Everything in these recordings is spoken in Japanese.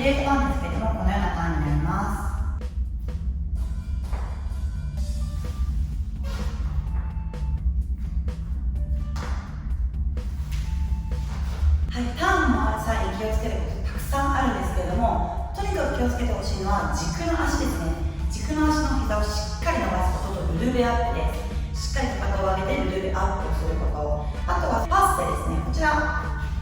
ピレートなんですけれども、このような感じになります。はい、ターンの際に気をつけることたくさんあるんですけれども、とにかく気をつけてほしいのは軸の足ですね。軸の足の膝をしっかり伸ばすこととルーベアップです。しっかりと肩を上げてルーベアップをすること。あとはパステですね。こちら、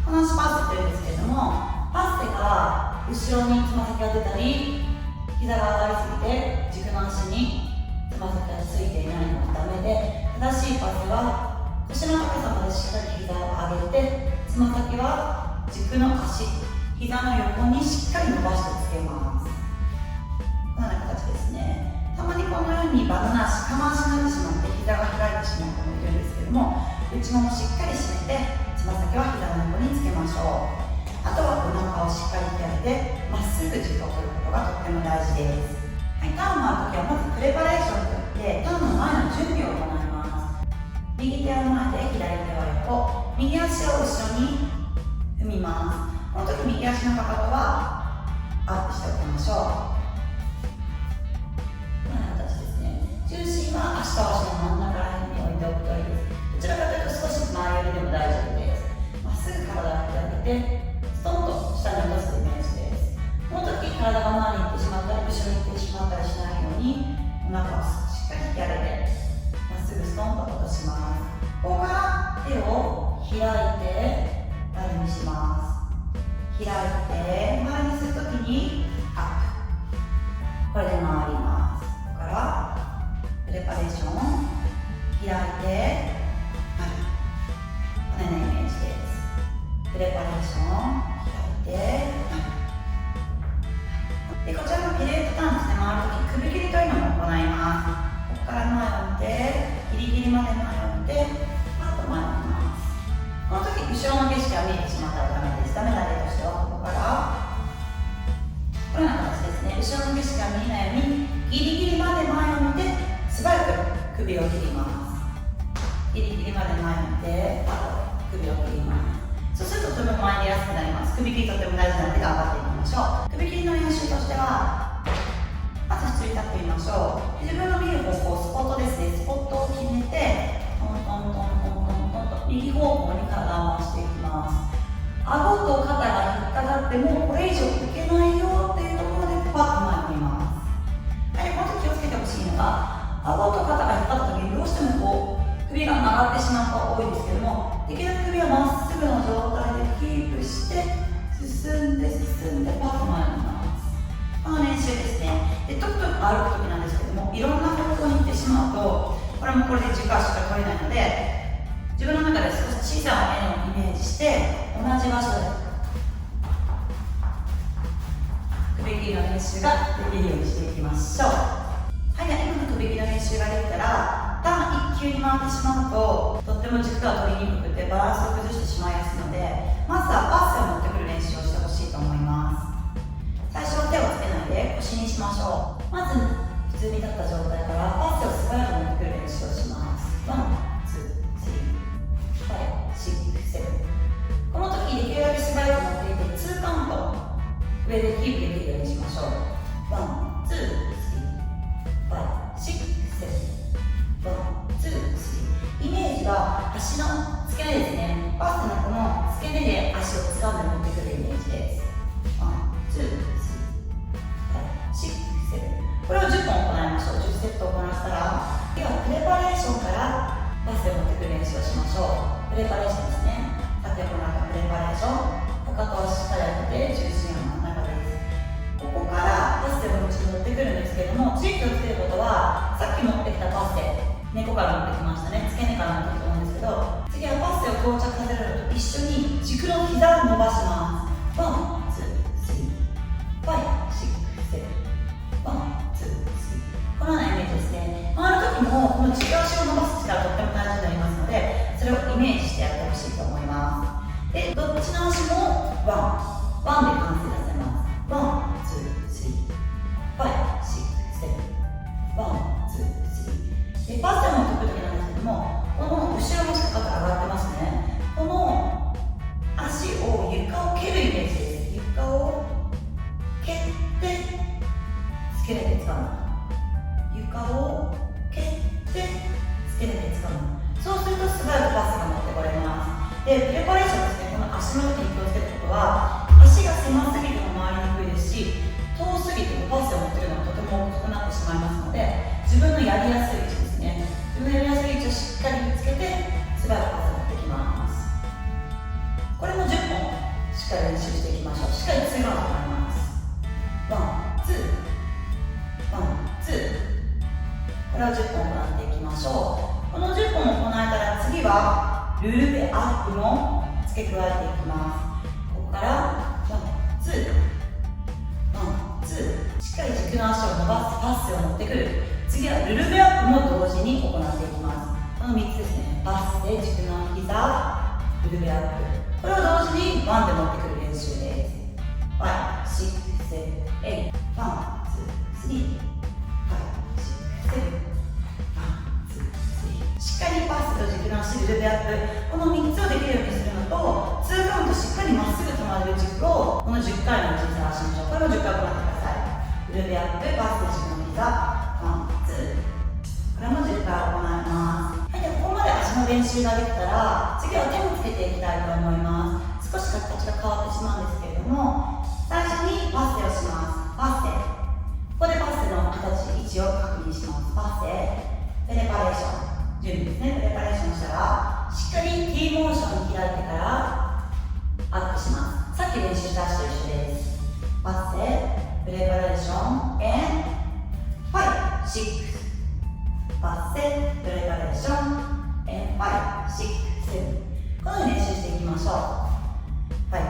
この足パステというんですけれども、パステから後ろにつま先が出たり、膝が上がりすぎて軸の足につま先がついていないのがダメで、正しいパスは腰の高さまでしっかり膝を上げて、つま先は軸の足、膝の横にしっかり伸ばしてつけます。このような形ですね。たまにこのようにバナナ足、釜足になってしまって膝が開いてしまう子もいるんですけども、内ももしっかり締めて、つま先は膝の横につけましょう。あとはお腹をしっかり開いて、まっすぐ軸を取ることがとっても大事です。はい、ターンの時はまずプレパレーションといって、ターンの前の準備を行います。右手を前で左手は横、右足を後ろに踏みます。この時右足のかかとはアップしておきましょう。このような形ですね。重心は足と足の真ん中ら辺に置いておくといいです。どちらかというと少し前寄りでも大丈夫です。まっすぐ体を引き上げて、ストンと下に落とすイメージです。この時体が前に行ってしまったり後ろに行ってしまったりしないように、お腹をしっかり引き上げて、まっすぐストンと落とします。ここから手を開いて丸にします。開いて丸にするときにアップ、これで回ります。ここからプレパレーション、開いて丸、このようなイメージです。プレパレーション、開いて丸で、こちらのピレートターンですね。回るとき首切りというのも行います。ここから前を見て、ギリギリまで前を見て、あと前を見ます。この時後ろの景色が見えてしまったらダメです。ダメな例としては、ここからこのような形ですね。後ろの景色が見えないようにギリギリまで前を見て、素早く首を切ります。ギリギリまで前を見て、あと首を切ります。そうするととても前に出やすくなります。首切りとても大事なので頑張っていきましょう。首切りの練習としては、まず普通に立ってみましょう。自分の見る方向、スポットですね。スポットを決めて、トントントントントントンと右方向に体を回していきます。顎と肩が引っかかってもこれ以上いけないよっていうところでパッと前に見ます。はい、この時気をつけてほしいのが、顎と肩が引っかかった時にどうしても首が曲がってしまう子が多いんですけども、できるだけ首はまっすぐの状態でキープして進んでパッと前に見ます。この練習ですね。で、トクトク歩く時なんですけども、いろんな方向に行ってしまうとこれもこれで軸足しか取れないので、自分の中で少し小さな円をイメージして同じ場所で首切りの練習ができるようにしていきましょう。はい、今の首切りの練習ができたら、一球に回ってしまうととっても軸が取りにくくてバランスを崩してしまいやすいので、まずはパスを持ってくる練習をしてほしいと思います。最初は手をつけないで腰にしましょう。まず普通に立った状態からパスを素早く持ってくる練習をします。1、2、3、5、6、7。この時できるだけ素早く持っていて2カウント上でキープできるようにしましょう。1、2、3、5、6、7、1、2、3。イメージは足の付け根ですね。パスのこの付け根で足を掴んで持ってくるイメージです。1、2、3、5、6、7。これを10本行いましょう。10セット行ったら、ではプレパレーションからパスで持ってくる練習をしましょう。プレパレーションですね。縦横中プレパレーション。かかとをしっかり上げて重心は真ん中です。ここから付け根で掴む、床を蹴って付け根で掴む。そうすると素早くパスが持ってこれます。で、プレパレーションですね、この足の時に気をつけることは、足が狭すぎても回りにくいですし、遠すぎてもパスを持ってくるのがとても大きくなってしまいますので、自分のやりやすい位置ですね、自分のやりやすい位置をしっかり見つけて素早くパスを持ってきます。これも10本しっかり練習していきましょう。しっかり2ラウンド行います。ワン、ツー、ワン、ツー。これを10本行っていきましょう。この10本行えたら次はルルベアップも付け加えていきます。ここからワン、ツー、ワン、ツー。しっかり軸の足を伸ばす、パスを持ってくる。次はルルベアップも同時に行っていきます。この3つですね。パスで軸の膝、ルルベアップ。これを同時にワンで持ってくる練習です。5、6、7、8、1、2、3、5、6、7、しっかりパスと軸の足、ルルベアップ、この3つをできるようにするのと、2カウントしっかりまっすぐ止まれる軸をこの10回のうちに探しましょう。これを10回行ってください。ルルベアップ、パスと軸の膝、ワン、ツー。これも10回行います。はい、でここまで足の練習ができたら、次は手をつけていきたいと思います。少し形が変わってしまうんですけれども、最初にパステをします。パステ。ここでパステの形、位置を確認します。パステ、プレパレーション。準備ですね。プレパレーションしたら、しっかり T モーションに開いてからアップします。さっき練習した足と一緒です。パステ、プレパレーション、and 5、6。パステ、プレパレーション、and 5、6、7。このように練習していきましょう。5、6、7、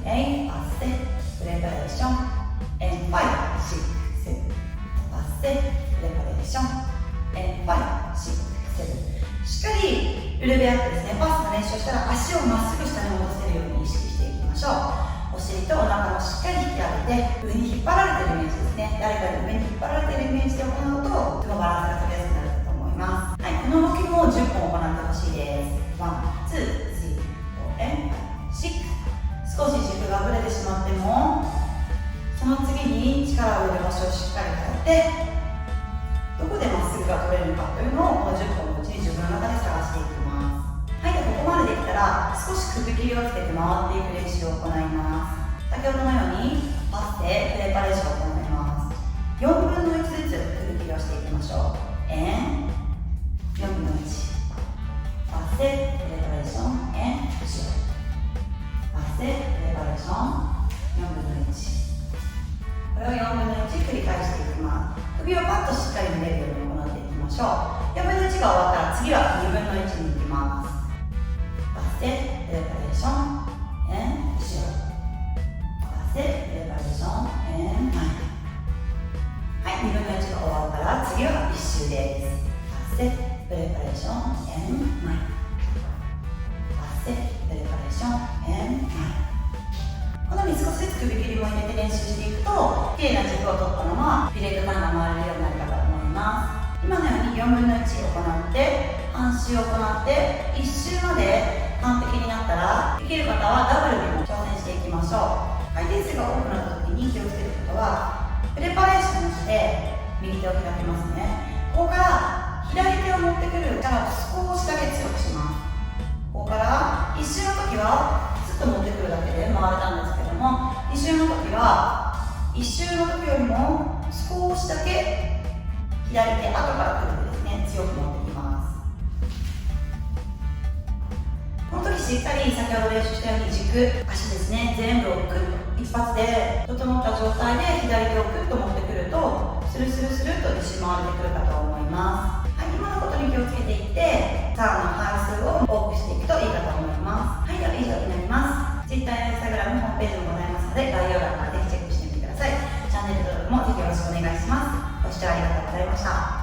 8、パステ、プレパレーション、and 5、6、7。パステ、プレパレーション、and 5、6、しっかりルルベアップですね。パスの練習をしたら足をまっすぐ下に戻せるように意識していきましょう。お尻とお腹をしっかり引き上げて上に引っ張られてるイメージですね。誰かに上に引っ張られてるイメージで行うととてもバランスが取りやすくなると思います。はい、この動きも10本行ってほしいです。1、2、3、4、6。少し軸がぶれてしまってもその次に力を入れる場所をしっかり変えてどこでまっすぐが取れるのかというのをこの10本のうちに自分の中で探していきます。はい、でここまでできたら少し首切りをつけて回っていく練習を行います。先ほどのようにパスでプレパレーションを行います。4分の1ずつ首切りをしていきましょう。4分の1。パスでプレパレーション、後ろ。パスでプレパレーション、4分の1。これを4分の1繰り返していきます。首をパッとしっかり見れるように行っていきましょう。4分の1が終わったら次は2分の1に行きます。パスでプレパレーション、後ろ。パスでプレパレーション、前。はい、2分の1が終わったら次は1周です。パスでプレパレーション、前。パスでプレパレーション、前。このように少しずつ首切りも入れて練習していくと綺麗な軸を取ったままピレートターンが回れるようになるかと思います。今のように4分の1を行って半周を行って1周まで完璧になったらできる方はダブルにも挑戦していきましょう。回転数が多くなった時に気をつけることはプレパレーションして右手を開きますね。ここから左手を持ってくる力を少しだけ強くします。ここから1周の時はスッと持ってくるだけで回れたんですけども2周の時は1周の時よりも少しだけ左手後から来るんですね強く持ってきます。この時しっかり先ほど練習したように軸足ですね全部をクッと一発で整った状態で左手をクッと持ってくるとスルスルスルっと一周回れてくるかと思います。はい、今のことに気をつけていってターンの回数を多くしていくといいかと思います。はい、では以上になります。Twitter や Instagram ホームページもございますので概要欄からぜひチェックしてみてください。チャンネル登録もぜひよろしくお願いします。ご視聴ありがとうございました。